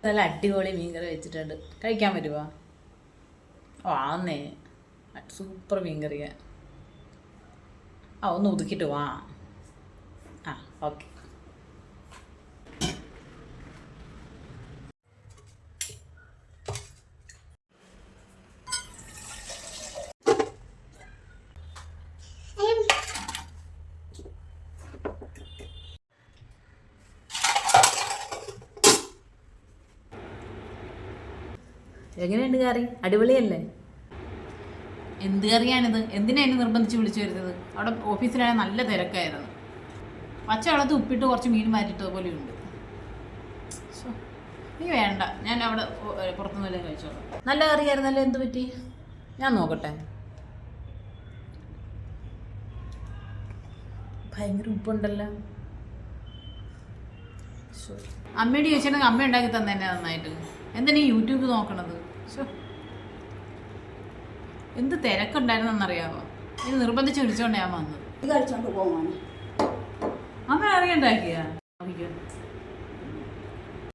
നല്ല അടിപൊളി മീൻകറി വെച്ചിട്ടുണ്ട്. കഴിക്കാൻ പറ്റുമോ? ഓ ആന്നേ, സൂപ്പർ മീൻകറിയാ. ഒന്ന് ഒതുക്കിയിട്ട് വാ. ഓക്കെ. എങ്ങനെയുണ്ട് കറി? അടിപൊളിയല്ലേ? എന്ത് കറിയാണിത്? എന്തിനാണ് നിർബന്ധിച്ച് വിളിച്ചു വരുന്നത്? അവിടെ ഓഫീസിലാണെങ്കിൽ നല്ല തിരക്കായിരുന്നു. പച്ചവെള്ളത്തിൽ ഉപ്പിട്ട് കുറച്ച് മീൻ മാറ്റിട്ടത് പോലെയുണ്ട്. നീ വേണ്ട, ഞാൻ അവിടെ പുറത്തുനിന്നല്ലേ കഴിച്ചോളാം. നല്ല കറിയായിരുന്നല്ലോ, എന്ത് പറ്റി? ഞാൻ നോക്കട്ടെ. ഭയങ്കര ഉപ്പുണ്ടല്ലോ. അമ്മയോട് ചോദിച്ചിട്ടുണ്ടെങ്കിൽ അമ്മ ഉണ്ടാക്കി തന്നെ നന്നായിട്ട്. എന്തിനാ യൂട്യൂബ് നോക്കണത്? എന്ത് തിരക്കുണ്ടായിരുന്നെന്നറിയാമോ? ഇത് നിർബന്ധിച്ച് വിളിച്ചോണ്ട് ഞാൻ വന്നത്. അമ്മ അറിയണ്ടാക്കിയാ?